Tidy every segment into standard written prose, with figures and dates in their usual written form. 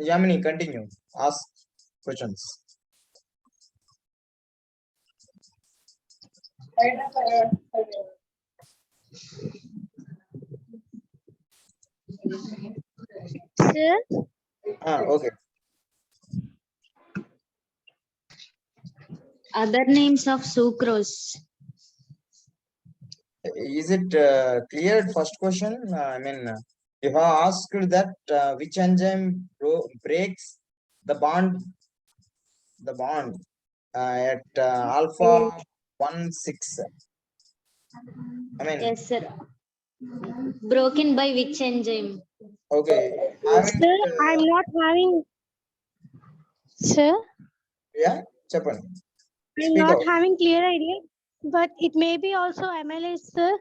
Yamini, continue. Ask questions. Sir, Okay. Other names of sucrose. Is it cleared? First question. You have asked that which enzyme breaks the bond at alpha 1,6. Yes, sir. Broken by which enzyme? Okay. sir, I'm not having. Sir, Yeah, Chapan. I'm Speak not out. having clear idea, but it may be also amylase, sir.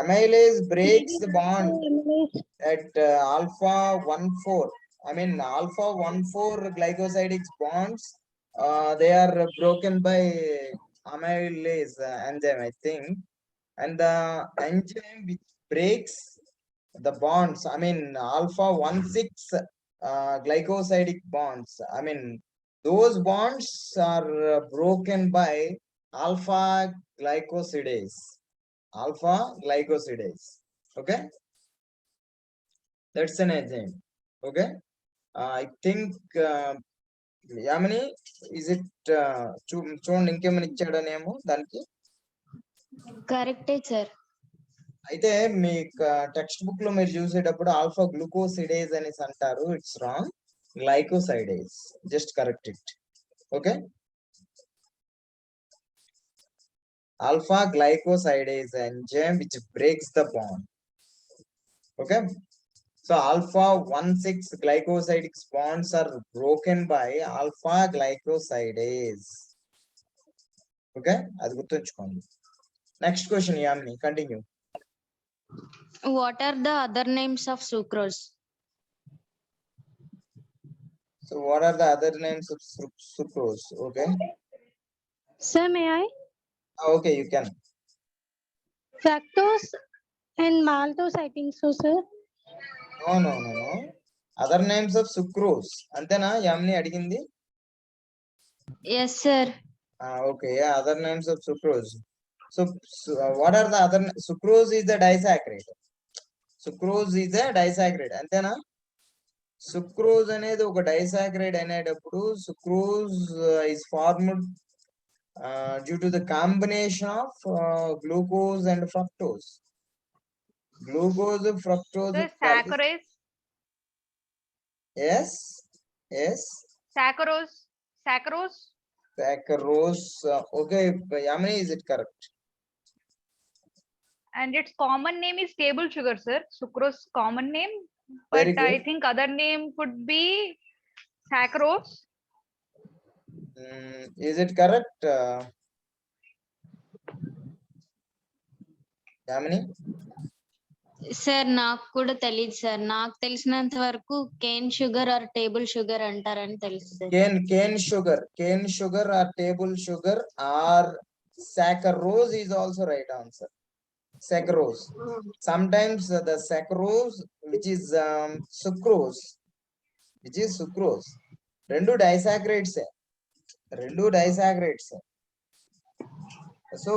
Amylase breaks the bond Amylase. at alpha 1,4. Alpha 1,4 glycosidic bonds. They are broken by amylase enzyme, I think. And the enzyme which breaks the bonds, alpha 1,6 glycosidic bonds. Those bonds are broken by alpha glycosidase. Alpha glycosidase. Okay, that's an enzyme. Okay, I think Yamini, is it చూడండి ఇంకేమైనా ఇచ్చాడనేమో దానికి. Correct, sir. అయితే మీ text book లో మీరు చూసేటప్పుడు alpha glucosidase అనేసి అంటారు. It's wrong. Glycosidase. Just correct it. Okay, alpha glycosidase enzyme which breaks the bond. Okay, so alpha 1,6 glycosidic bonds are broken by alpha glycosidase. Okay, అది గుర్తుంచుకోండి. Next question, Yamini, continue. What are the other names of sucrose? So what are the other names of sucrose? Okay, Sir, may I? okay, you can. Fructose and maltose, I think so, sir. No. Other names of sucrose. Antena Yamini అడిగింది. Yes, sir. Okay, yeah, other names of sucrose. So what are the other? Sucrose is the disaccharide. Sucrose is a disaccharide. Antena sucrose అనేది ఒక disaccharide అనేటప్పుడు sucrose is formed due to the combination of glucose and fructose. Glucose, fructose. The saccharose. Yes. Saccharose. Okay, Yamini, is it correct? And its common name is table sugar, sir. Sucrose common name, but Very good. I think other name could be saccharose. Is it correct, Yamini? Sir నాకు కూడా తెలియదు sir. నాకు తెలిసినంత వరకు cane sugar are table sugar అంటారని తెలుసు sir. Cane sugar or table sugar or saccharose is also right answer. Saccharose. Sometimes the saccharose, which is sucrose, rendu disaccharides. So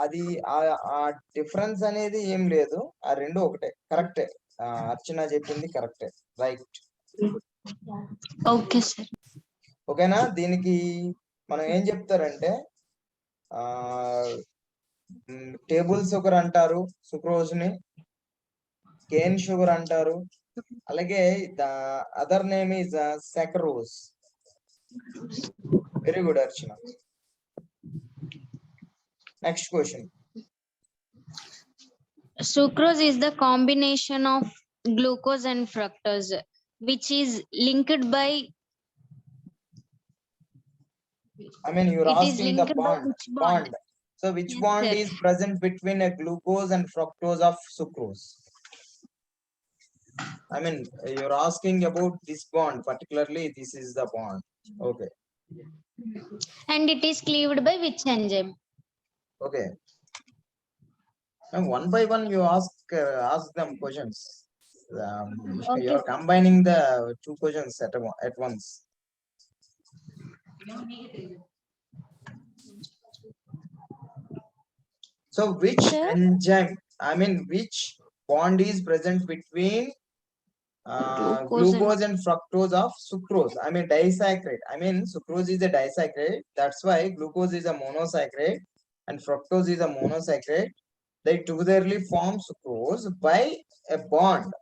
అది ఆ డిఫరెన్స్ అనేది ఏం లేదు, ఆ రెండు ఒకటే. కరెక్టే, అర్చన చెప్పింది కరెక్టే, రైట్. Okay sir. ఓకేనా? దీనికి మనం ఏం చెప్తారంటే టేబుల్ షుగర్ అంటారు, సుక్రోజ్ ని కేన్ షుగర్ అంటారు, అలాగే the other name is saccharose. Very good Archana. Next question. Sucrose is the combination of glucose and fructose, which is linked by. You're asking the bond. So which Yes, bond sir. is present between a glucose and fructose of sucrose? You're asking about this bond, particularly this is the bond. Okay. And it is cleaved by which enzyme? Okay. And one by one you ask them questions. You're combining the two questions at once. So which Sir? enzyme, which bond is present between glucose and fructose of sucrose? Disaccharide. Sucrose is a disaccharide. That's why glucose is a monosaccharide and fructose is a monosaccharide. They togetherly form sucrose by a bond.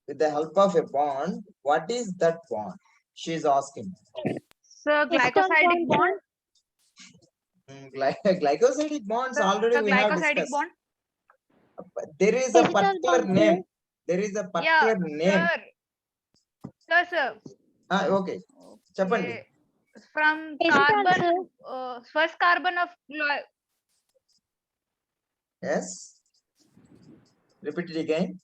With the help of a bond, what is that bond? She is asking. Sir, glycosidic bond. Glycosidic bonds Sir, already we have glycosidic discussed. bond. There is a Acetal particular bond, name. sir. There is a Yeah, particular name. sir. Okay. Chapandi. Okay. From Acetal, carbon, sir. first carbon of Yes. Repeat it again.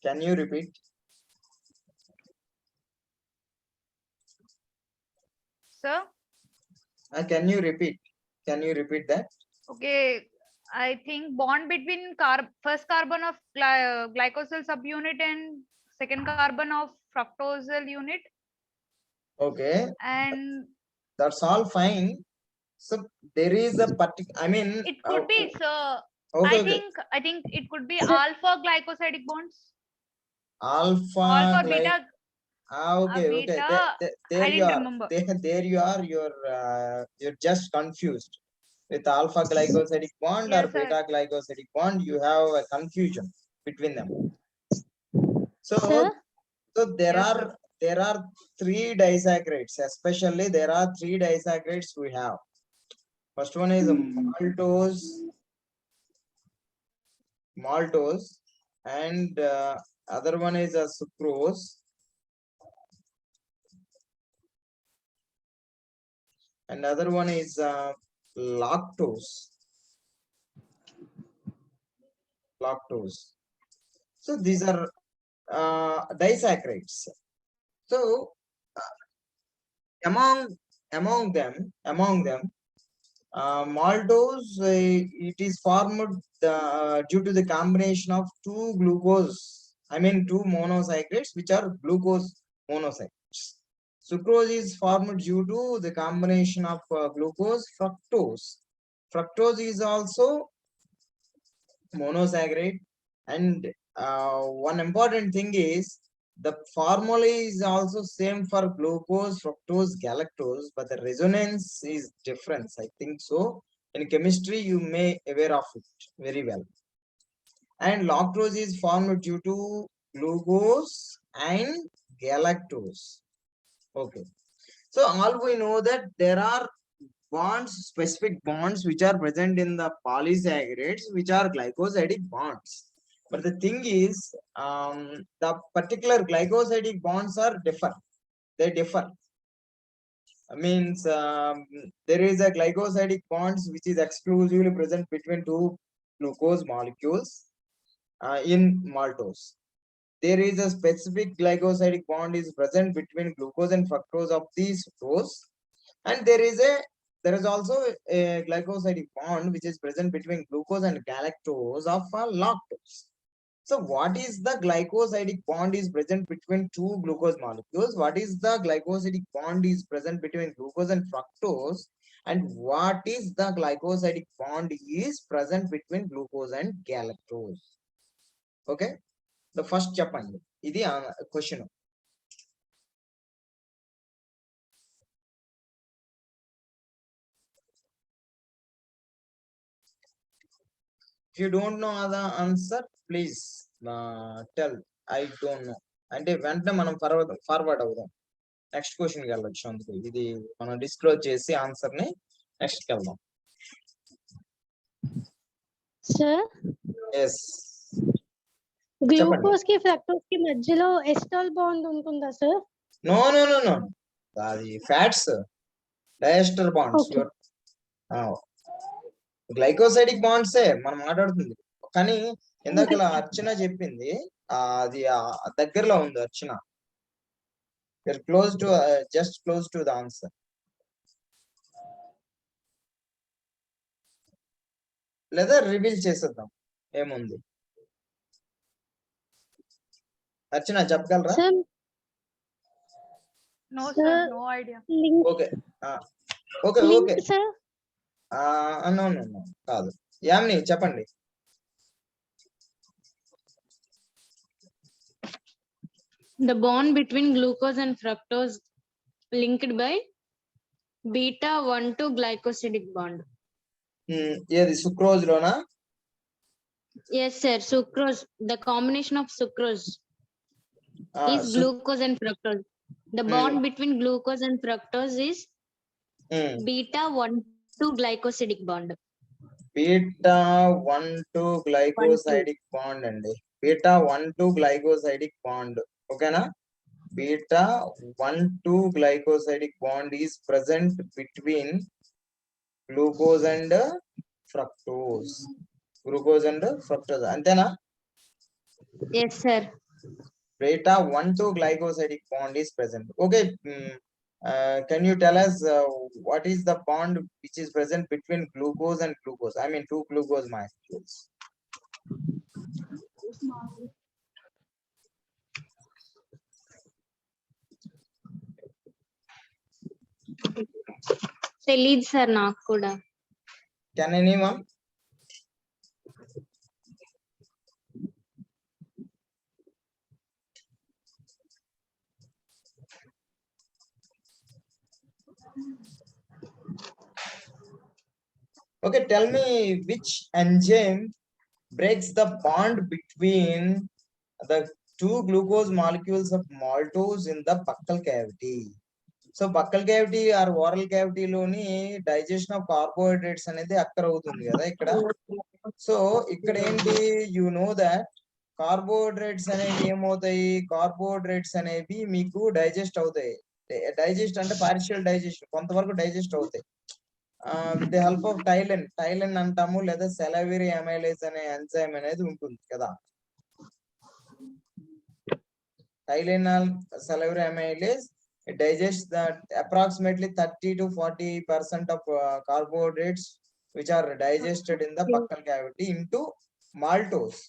Can you repeat? sir. Can you repeat? Can you repeat that? Okay, I think bond between first carbon of glycosyl subunit and second carbon of fructosyl unit, Okay. and That's all fine. So there is a particular. it could be, sir. Okay. I think it could be alpha glycosidic bonds. Alpha. Beta. Okay. Beta. There I you didn't are. remember. There you are. You're just confused. With alpha glycosidic bond or Yes, sir. beta glycosidic bond, you have a confusion between them. So, Sir? there Yes, are sir. there are three disaccharides. Especially there are three disaccharides we have. First one is maltose, and other one is a sucrose, and other one is lactose. So these are disaccharides. So among them, maltose, it is formed due to the combination of two monosaccharides, which are glucose monosaccharides. Sucrose is formed due to the combination of glucose fructose. Fructose is also monosaccharide, and one important thing is the formula is also same for glucose, fructose, galactose, but the resonance is different. I think so. In chemistry, you may aware of it very well. And lactose is formed due to glucose and galactose. Okay. So all we know that there are specific bonds which are present in the polysaccharides, which are glycosidic bonds. But the thing is, the particular glycosidic bonds are differ. They differ. Means there is a glycosidic bonds which is exclusively present between two glucose molecules in maltose. There is a specific glycosidic bond is present between glucose and fructose of these sucrose, and there is also a glycosidic bond which is present between glucose and galactose of lactose. So what is the glycosidic bond is present between two glucose molecules? What is the glycosidic bond is present between glucose and fructose? And what is the glycosidic bond is present between glucose and galactose? Okay. The first చెప్పండి ఇది question. If you don't know the answer, please tell I don't know. అంటే వెంటనే మనం forward అవుదాం. Next question కి వెళ్ళొచ్చు. అందుకు ఇది మనం డిస్క్లోజ్ చేసి ఆన్సర్ ని నెక్స్ట్ కి వెళ్దాం. Sir? Yes. గ్లూకోజ్ కి ఫ్రక్టోజ్ కి మధ్యలో ఎస్టాల్ బాండ్ ఉంటుందా సార్? నో. అది ఫ్యాట్స్, డైఎస్టర్ బాండ్స్. గ్లైకోసైడిక్ బాండ్సే మనం మాట్లాడుతుంది. కానీ ఇందాక అర్చన చెప్పింది అది దగ్గరలో ఉంది. Archana just close to the answer. లేదా రివీల్ చేసేద్దాం ఏముంది. అర్చన చెప్పగలరా? Sir, No, Sir. sir, no idea. link, okay okay link, okay sir. No కాదు. యామిని చెప్పండి. The bond between glucose and fructose linked by beta 1,2 glycosidic bond. ఏది సుక్రోజ్ లోనా? Yes, sir. Sucrose. The combination of sucrose is glucose and fructose. The bond between glucose and fructose is beta 1,2 glycosidic bond. Beta 1,2 glycosidic bond అండి. Beta 1,2 glycosidic bond. ఓకేనా? Beta 1,2 glycosidic bond is present between glucose and fructose. Glucose and fructose అంతేనా? Yes, sir. Beta 1,2 glycosidic bond is present. Okay. Can you tell us what is the bond which is present between glucose and glucose? I mean, two glucose molecules. తెలీదు sir నాకు కూడా. Can anyone? Okay, tell me which enzyme breaks the bond between the two glucose molecules of maltose in the buccal cavity. So buccal cavity or oral cavity loni digestion of carbohydrates అనేది అక్కర్ అవుతుంది కదా ఇక్కడ. So ఇక్కడ ఏంటి, you know that carbohydrates అనేవి ఏమవుతాయి, carbohydrates అనేవి మీకు డైజెస్ట్ అవుతాయి. డైజెస్ట్ అంటే పార్షియల్ డైజెషన్, కొంతవరకు డైజెస్ట్ అవుతాయి విత్ ది హెల్ప్ ఆఫ్ టైలిన్ అంటాము, లేదా సెలవరీ అమైలేజ్ అనే ఎంజైమ్ అనేది ఉంటుంది కదా. టైలిన్ salivary amylase digests that approximately 30 to 40% of carbohydrates which are digested in the buccal cavity into maltose.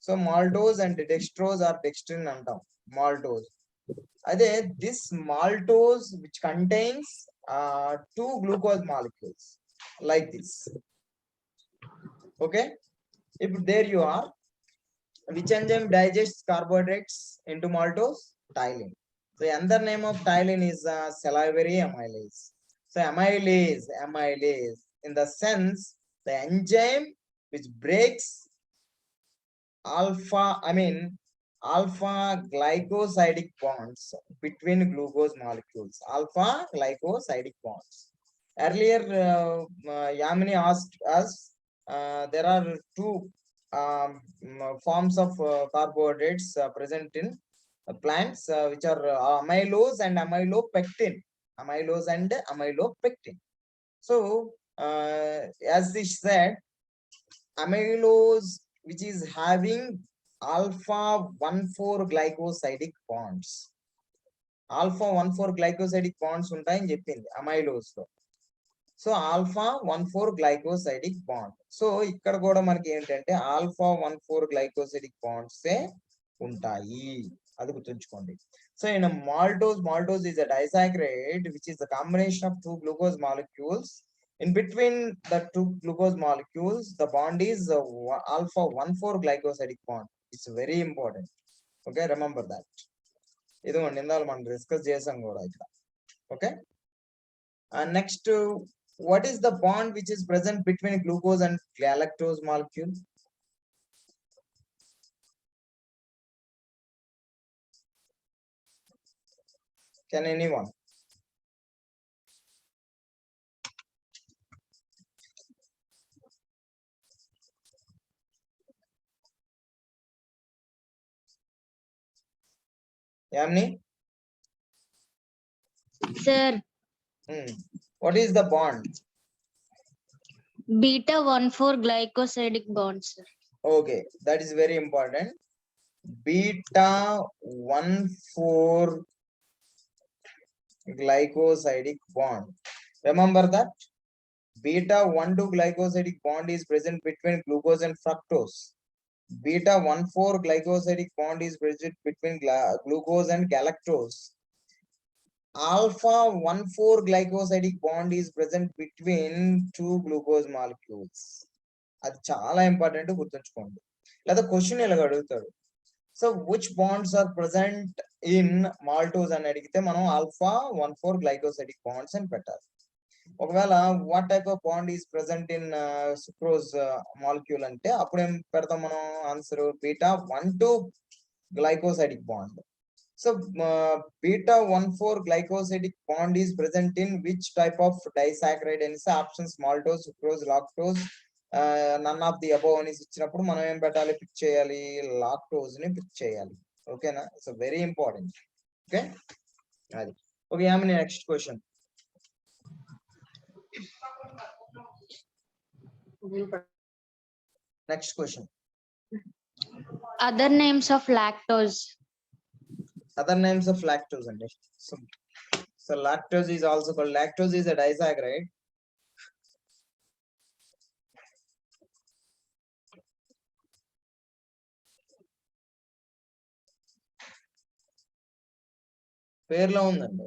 So maltose and dextrose or dextrin antam. Maltose. Ade this maltose which contains two glucose molecules like this. Okay, if there you are, which enzyme digests carbohydrates into maltose? Ptyalin. So another name of ptyalin is salivary amylase. So amylase in the sense the enzyme which breaks alpha glycosidic bonds between glucose molecules. Alpha glycosidic bonds. Earlier Yamini asked us there are two forms of carbohydrates present in plants which are amylose and amylopectin. So as this said, amylose which is having alpha 1,4 glycosidic bonds. Alpha 1,4 glycosidic bonds ఉంటాయని చెప్పింది amylose లో. So alpha 1,4 glycosidic bond. So ఇక్కడ కూడా మనకి ఏంటంటే alpha 1,4 glycosidic bonds ఉంటాయి, అది గుర్తుంచుకోండి. So in maltose is a disaccharide which is the combination of two glucose molecules. In between the two glucose molecules the bond is alpha 1,4 glycosidic bond. It's very important. Okay, remember that. ఇది ఇందాక మనం discuss చేసాం కూడా ఇక్కడ. Okay, next what is the bond which is present between glucose and galactose molecule? Can anyone? Yamni? Sir, What is the bond? beta 1,4 glycosidic bond, sir. Okay, that is very important. Beta 1,4 glycosidic bond. Remember that? beta 1,2 glycosidic bond is present between glucose and fructose. Beta 1,4 glycosidic bond is present between glucose and galactose. Alpha 1,4 glycosidic bond is present between two glucose molecules. అది చాలా important, గుర్తుంచుకోండి. లేదా question ఇలాగ అడుగుతాడు, so which bonds are present in maltose అని అడిగితే మనం alpha 1,4 glycosidic bonds అని పెట్టాలి. ఒకవేళ what type of bond is present in sucrose molecule అంటే అప్పుడు ఏం పెడతాం మనం answer, beta 1,2 glycosidic bond. So beta 1,4 glycosidic bond is present in which type of disaccharide అనేసి options maltose, sucrose, lactose, none of the above అనేసి ఇచ్చినప్పుడు మనం ఏం పెట్టాలి, పిక్ చేయాలి, లాక్టోజ్ ని పిక్ చేయాలి. ఓకేనా? So very important. ఓకే, అది okay. Yamini next question. Next question. Other names of lactose. Other names of lactose and so lactose is also called, lactose is a disaccharide. పేర్లో ఉందండి.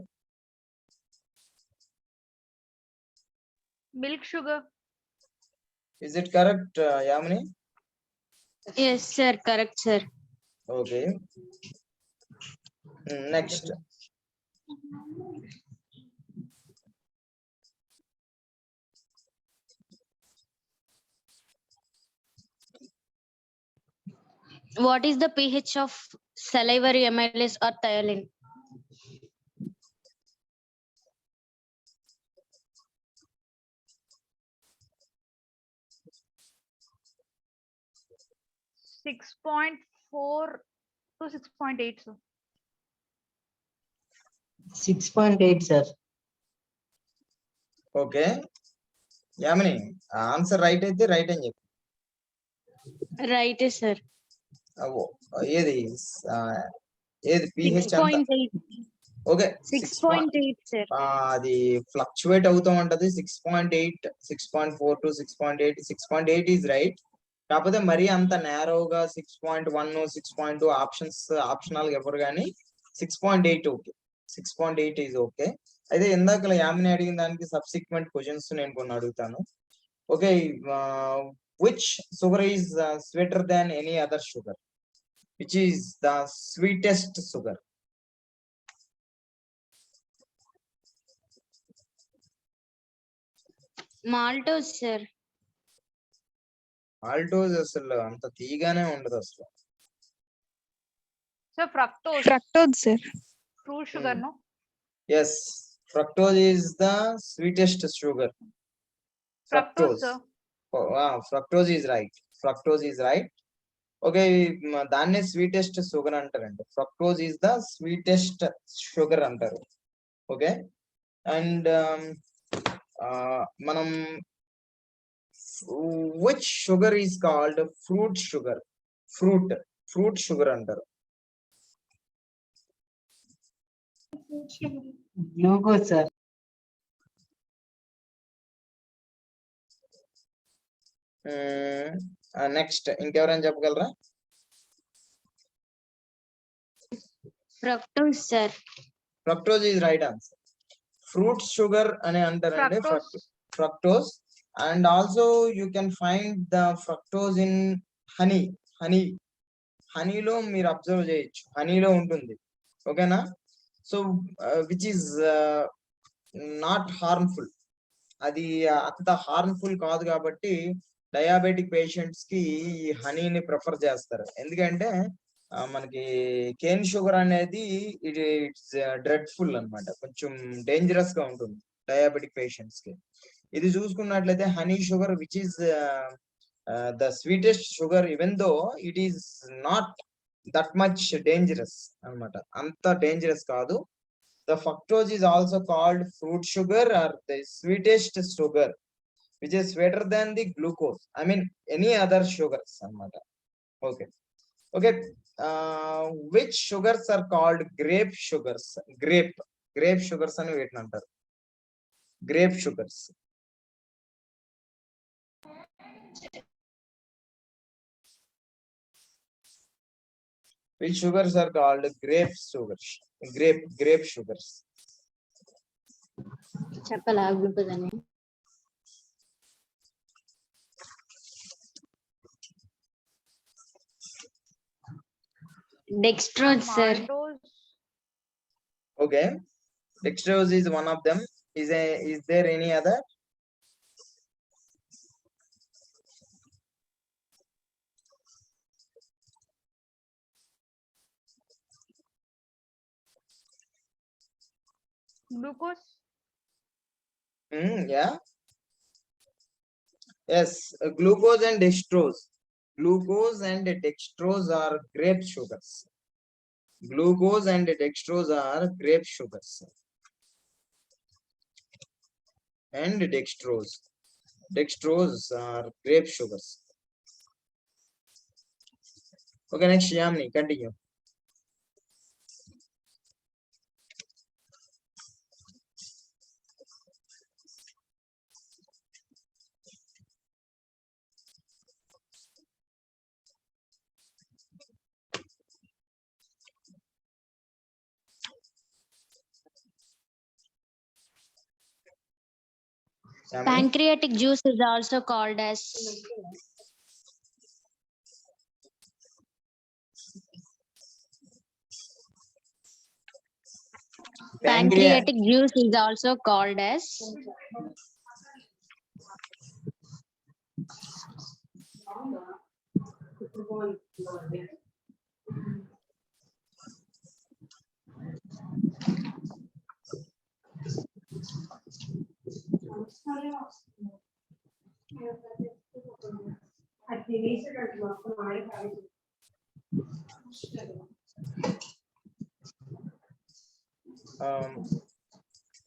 Milk sugar. Is it correct, Yamini? Yes, sir. Correct, sir. Okay. Next. What is the pH of salivary amylase or thiolin? Six 6.4 to 6.8, sir. 6.8, sir. Okay. Yamini, answer right అయితే right అని చెప్పు. Right, sir. ఏది ఏది pH ఎంత? 6.8. Okay, 6.8, sir. అది fluctuate అవుతూ ఉంటది. 6.8, 6.4 to 6.8, 6.8 is right. కాకపోతే మరీ అంత నేరోగా 6.1, 6.2 ఆప్షనల్ ఎవరు కానీ 6.8 ఓకే, 6.8 ఈజ్ ఓకే. అయితే ఇందాక యామిని అడిగిన దానికి సబ్సిక్వెంట్ క్వశ్చన్స్ నేను కొన్ని అడుగుతాను. Okay, which sugar is sweeter than any other sugar? Which is the sweetest sugar? Maltose, sir. Maltose అసలు అంత తీగానే ఉండదు అసలు. So fructose. Fructose, sir. Fruit sugar, no? Yes, fructose is the sweetest sugar. Fructose, sir. Oh, wow, fructose is right. Fructose is right. Okay, దాన్నే sweetest sugar అంటారండి. Fructose is the sweetest sugar అంటారు. Okay, and మనం which sugar is called fruit sugar? Fruit sugar అంటారు. Glucose, sir. Next ఇంకెవరైనా చెప్పగలరా? Fructose, sir. Fructose is right answer. Fruit sugar అని అంటారండి Fructose. Fructose. And also you can find the fructose in హనీలో మీరు observe చేయొచ్చు, హనీలో ఉంటుంది. ఓకేనా? So which is not harmful. అది అంత హార్మ్ఫుల్ కాదు కాబట్టి డయాబెటిక్ పేషెంట్స్ కి ఈ హనీని ప్రిఫర్ చేస్తారు. ఎందుకంటే మనకి కేన్ షుగర్ అనేది ఇట్స్ డ్రెడ్ఫుల్ అన్నమాట, కొంచెం డేంజరస్ గా ఉంటుంది డయాబెటిక్ పేషెంట్స్ కి. ఇది చూసుకున్నట్లయితే honey sugar which is the sweetest sugar, even though it is not that much dangerous అన్నమాట, అంత డేంజరస్ కాదు. The fructose is also called fruit sugar or the sweetest sugar, which is sweeter than the glucose. I mean any other sugars anamata. Okay. Which sugars are called grape sugars? Grape sugars ani vetna antaru. Grape sugars. Which sugars are called grape sugars? Grape sugars. చెప్పలా glucose అని. Dextrose, sir. Maltose. Okay, dextrose is one of them. Is there any other? Glucose. Yeah. Yes, glucose and dextrose. Glucose and dextrose are grape sugars. Glucose and dextrose are grape sugars. And dextrose. Dextrose are grape sugars. Okay, next Yamni, continue. Yamni? Pancreatic juice is also called as pancreatic juice is also called as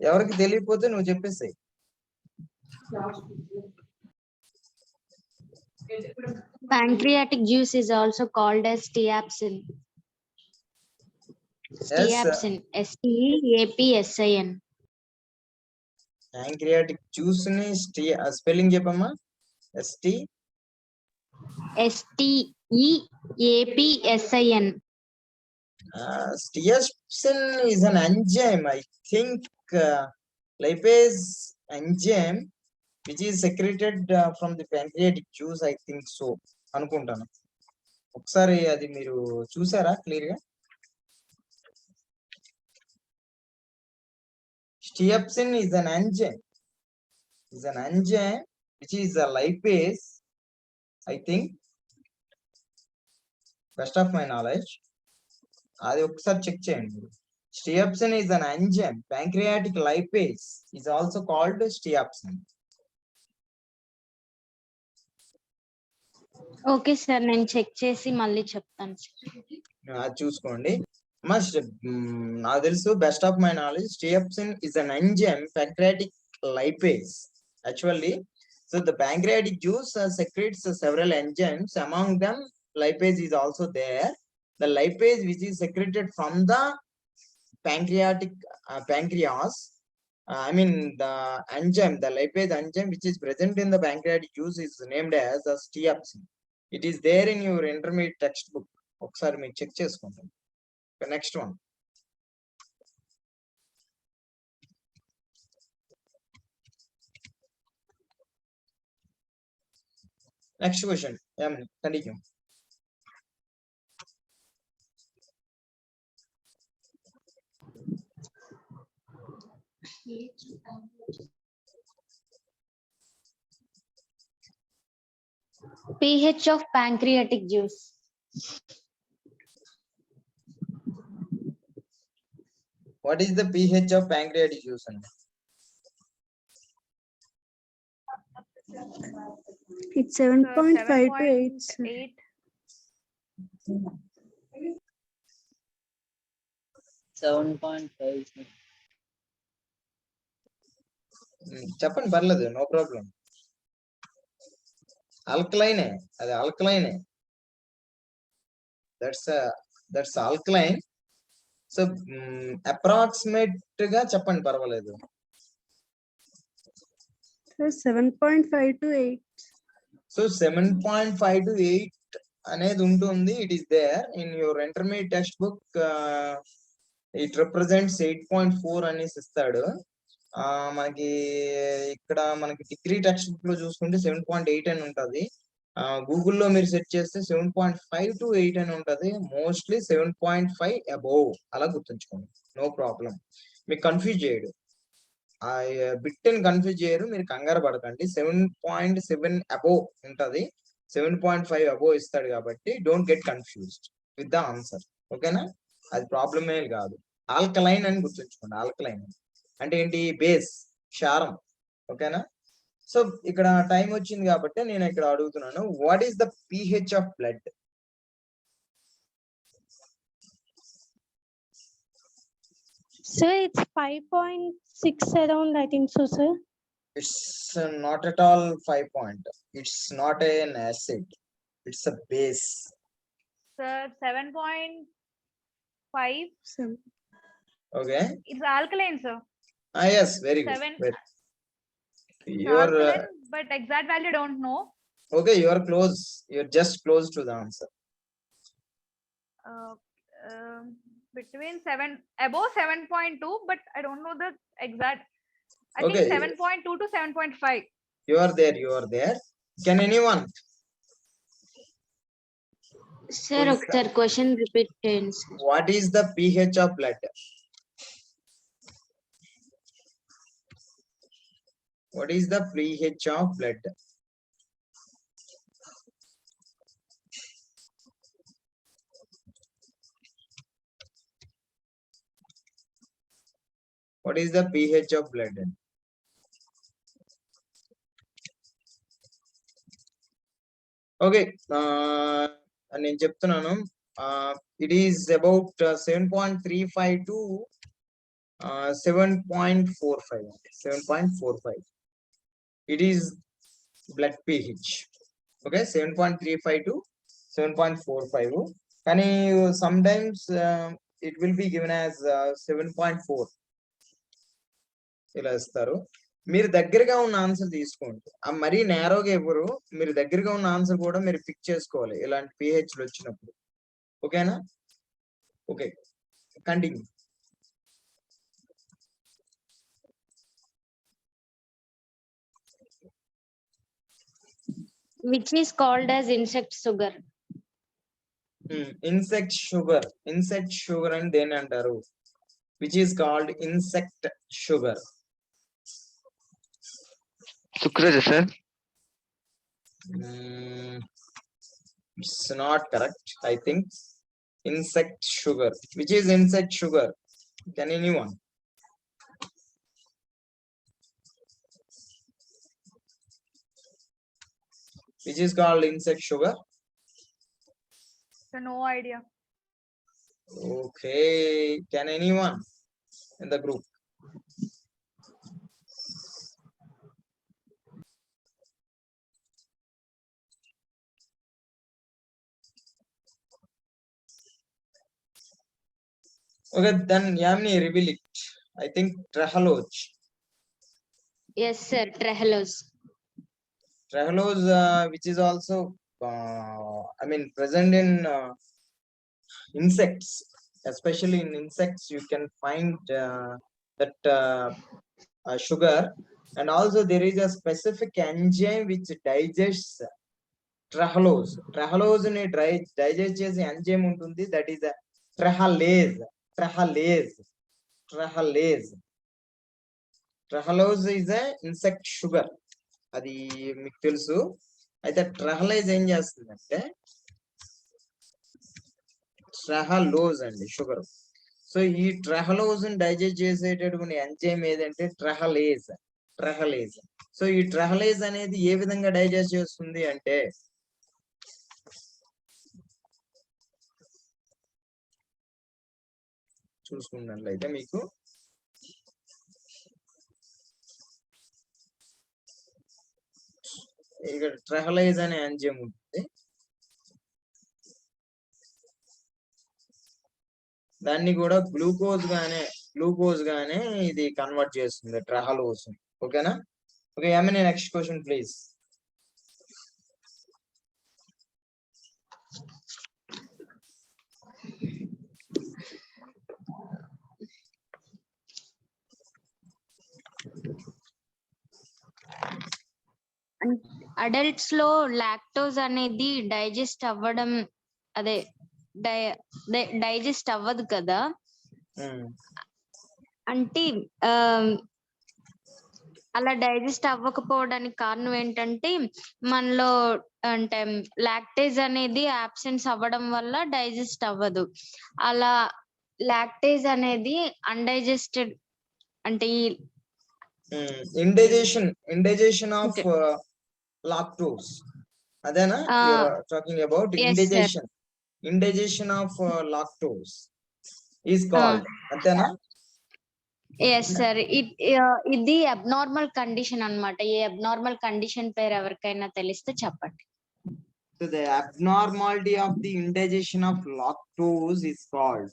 ఎవరికి తెలియకపోతే నువ్వు చెప్పేసాయి. pancreatic juice is also called as steapsin. Steapsin, STEAPSIN. Pancreatic juice ni spelling చెప్పమ్మా. STEAPSIN. Steapsin is an enzyme, I think, lipase enzyme which is secreted from the pancreatic juice, I think so అనుకుంటాను. ఒకసారి అది మీరు చూసారా clear గా? Steapsin is an enzyme which is a lipase, I think, best of my knowledge. అది ఒకసారి check చేయండి. Steapsin is an enzyme. Pancreatic lipase is also called steapsin. Okay sir, నేను చెక్ చేసి మళ్ళీ చెప్తాను. అది చూసుకోండి. నాకు తెలుసు, best of my knowledge, steapsin is an enzyme, pancreatic lipase actually. So the pancreatic juice secretes several enzymes. Among them, lipase is also there. The lipase which is secreted from the pancreas, I mean the enzyme, the lipase enzyme which is present in the pancreatic juice is named as the steapsin. It is there in your intermediate textbook. ఒకసారి మీరు check చేసుకోండి. Next one. Next question. Continue. pH of pancreatic juice. What is the pH of pancreatic juice? It's 7.5 to 8. 8. 7.5. చెప్పండి, పర్లేదు, no problem. ఆల్కలైనే, అది ఆల్కలైనే. That's alkaline. So approximate గా చెప్పండి, పర్వాలేదు. 7.5 to 8. So 7.5 to 8 అనేది ఉంటుంది. It is there in your intermediate textbook. It represents 8.4 అనేసి ఇస్తాడు. మనకి ఇక్కడ మనకి డిగ్రీ టెక్స్ట్ బుక్ లో చూసుకుంటే 7.8 అని ఉంటుంది. గూగుల్లో మీరు సెర్చ్ చేస్తే 7.5 to 8 అని ఉంటుంది. మోస్ట్లీ 7.5 అబోవ్ అలా గుర్తుంచుకోండి. No problem. మీకు కన్ఫ్యూజ్ చేయడు, ఆ బిట్ అని కన్ఫ్యూజ్ చేయరు, మీరు కంగారు పడకండి. 7.7 అబోవ్ ఉంటది, 7.5 అబోవ్ ఇస్తాడు కాబట్టి don't get confused with the answer. ఓకేనా? అది ప్రాబ్లమే కాదు. ఆల్కలైన్ అని గుర్తుంచుకోండి. ఆల్కలైన్ అంటే ఏంటి? బేస్, క్షారం. ఓకేనా? సో ఇక్కడ టైం వచ్చింది కాబట్టి నేను ఇక్కడ అడుగుతున్నాను, what is the pH of blood? Sir, it's 5.6 around, I think so, sir. It's not at all 5 point. It's not an acid. It's a base. Sir, 7.5. Okay. It's alkaline, sir. Yes, very good. 7. You're Alkaline, but exact value don't know. okay. You are close. You're just close to the answer. Between 7 above 7.2, but I don't know the exact. I Okay. think 7.2 to 7.5. You are there. You are there. Can anyone? Sir, ఒకసారి question repeat చేయండి sir. What is the pH of blood? What is the pH of blood? What is the pH of blood? Okay. నేను చెప్తున్నాను. It is about 7.35 to 7.45. 7.45. It is blood pH. Okay, 7.35 to 7.45. కానీ sometimes it will be given as 7.4 ఇలా ఇస్తారు. మీరు దగ్గరగా ఉన్న answer తీసుకోండి. మరీ నేరోగా ఇవ్వరు. మీరు దగ్గరగా ఉన్న ఆన్సర్ కూడా మీరు పిక్ చేసుకోవాలి ఇలాంటి pH లో వచ్చినప్పుడు. ఓకేనా? Okay, continue. Which is called as insect sugar. Insect sugar. Insect sugar అని దేని అంటారు? Which is called insect sugar. Sucrose, sir. It's not correct, I think. Insect sugar. Which is insect sugar? Can anyone? Which is called insect sugar? So no idea. Okay. Can anyone in the group? Okay, then Yamini, reveal it. I think trehalose. Yes sir, trehalose. Trehalose, which is also, present in insects. Especially in insects, you can find that sugar, and also there is a specific enzyme which digests trehalose. Trehalose ni digest chese enzyme untundi, that is a trehalase. Trehalose is a insect sugar. అది మీకు తెలుసు. అయితే ట్రహలైజ్ ఏం చేస్తుందంటే, ట్రహలోజ్ అండి sugar. So ఈ ట్రహలోజ్ digest చేసేటటువంటి enzyme ఏదంటే ట్రహలేజ్. సో ఈ ట్రహలేజ్ అనేది ఏ విధంగా డైజెస్ట్ చేస్తుంది అంటే, చూసుకున్నట్లయితే మీకు ఇక్కడ ట్రహలైజ్ అనే ఎంజైమ్ ఉంటుంది. దాన్ని కూడా గ్లూకోజ్ గానే ఇది కన్వర్ట్ చేస్తుంది, ట్రహలోజ్. ఓకేనా? Okay, next question please. Adults లో లాక్టోజ్ అనేది డైజెస్ట్ అవ్వడం అదే డైజెస్ట్ అవ్వదు కదా, అంటే అలా డైజెస్ట్ అవ్వకపోవడానికి కారణం ఏంటంటే మనలో అంటే లాక్టేజ్ అనేది అబ్సెన్స్ అవ్వడం వల్ల డైజెస్ట్ అవ్వదు. అలా లాక్టేజ్ అనేది అన్డైజెస్టెడ్ అంటే ఇండైజేషన్ of lactose adena you are talking about. Yes, indigestion of lactose is called antena. Yes sir, ఇది అబ్నార్మల్ కండిషన్ అన్నమాట. ఈ అబ్నార్మల్ కండిషన్ పేరు ఎవరికైనా తెలిస్తే చెప్పండి. So the abnormality of the indigestion of lactose is called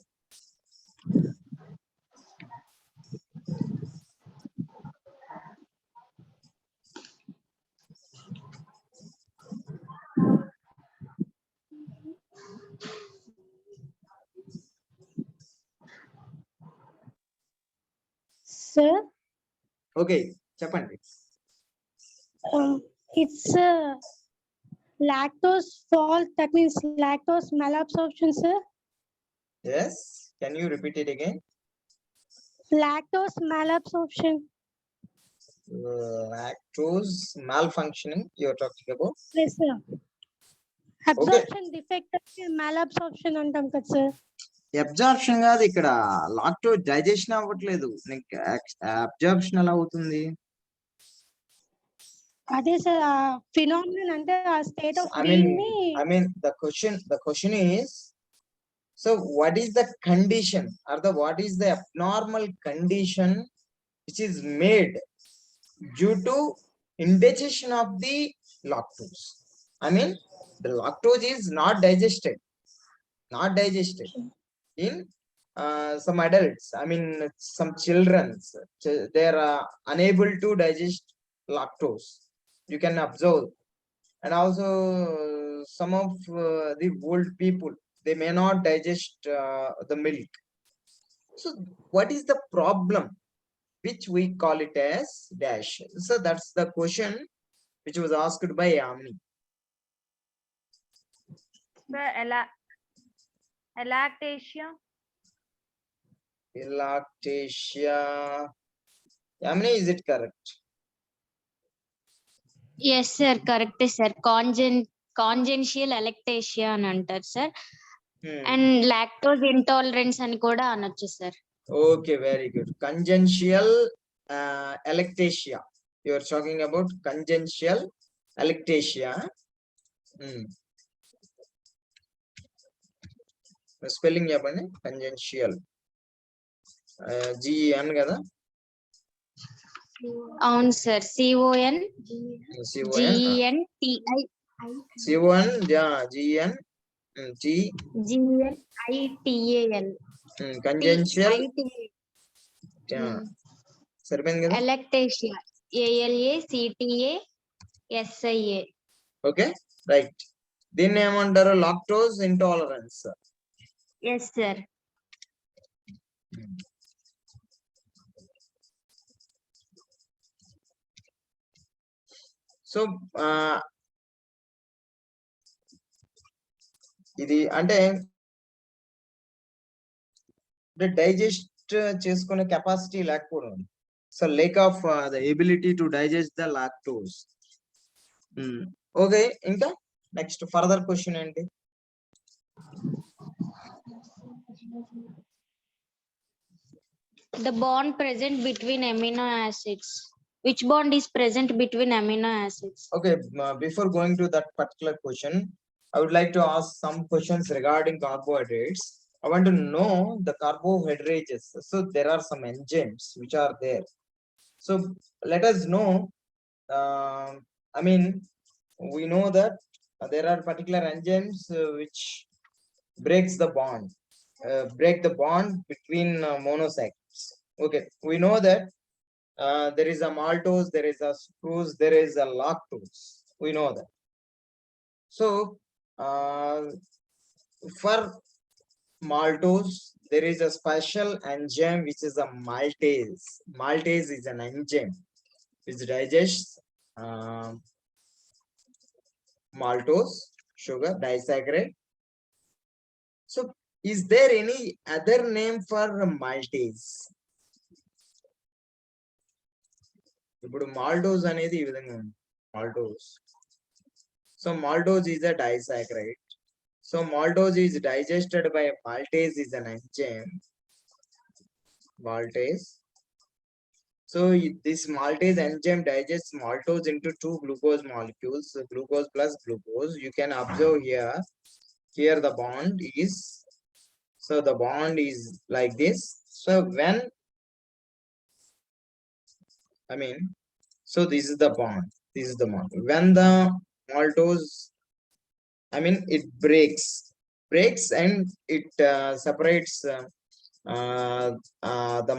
Sir, okay చెప్పండి. it's lactose fault. That means lactose malabsorption, sir. Yes, can you repeat it again? Lactose malabsorption. Lactose malfunctioning you are talking about. Yes, sir. Absorption defect malabsorption antam kada sir. Absorption కాదు ఇక్కడ, lactose digestion అవ్వట్లేదు, absorption ఎలా అవుతుంది? అదే sir phenomenon అంటే ఆ state of being ని I mean the question is, so what is the condition or what is the abnormal condition which is made due to indigestion of the lactose? I mean the lactose is not digested in some adults. I mean some children, they are unable to digest lactose, you can observe. And also some of the old people, they may not digest the milk. So what is the problem which we call it as dash? So that's the question which was asked by Amni. Sir, lactatia. Amni, is it correct? Yes sir, correct sir. Congenital alactasia అని అంటారు sir. And lactose intolerance అని కూడా అనొచ్చు sir. Okay, very good. Congenital alactasia, you are talking about congenital alactasia. Spelling చెప్పండి. Congenital GEN కదా? అవును sir, CON GEN TITAL congenital సరిపోయింది కదా? alactasia ALACTASIA. Okay, right. దీన్ని ఏమంటారు? Lactose intolerance. Yes sir. So ఇది అంటే డైజెస్ట్ చేసుకునే కెపాసిటీ లేకపోవడం. So lake of the ability to digest the lactose. Okay, ఇంకా నెక్స్ట్ ఫర్దర్ క్వశ్చన్ ఏంటి? The bond present between amino acids. Which bond is present between amino acids? Okay, before going to that particular question, I would like to ask some questions regarding carbohydrates. I want to know the carbohydrates. So there are some enzymes which are there. So let us know. I mean, we know that there are particular enzymes which break the bond between monosaccharides. Okay, we know that there is a maltose, there is a sucrose, there is a lactose. We know that. So for maltose, there is a special enzyme which is a maltase. Maltase is an enzyme which digests maltose, sugar, disaccharide. So is there any other name for maltase? ఇప్పుడు maltose అనేది ఈ విధంగా ఉంది. Maltose. So maltose is a disaccharide. So maltose is digested by maltase is an enzyme. Maltase. So this maltase enzyme digests maltose into two glucose molecules, glucose plus glucose. You can observe here. Here the bond is. So the bond is like this. So when so this is the bond. This is the bond. When the maltose, it breaks and it separates the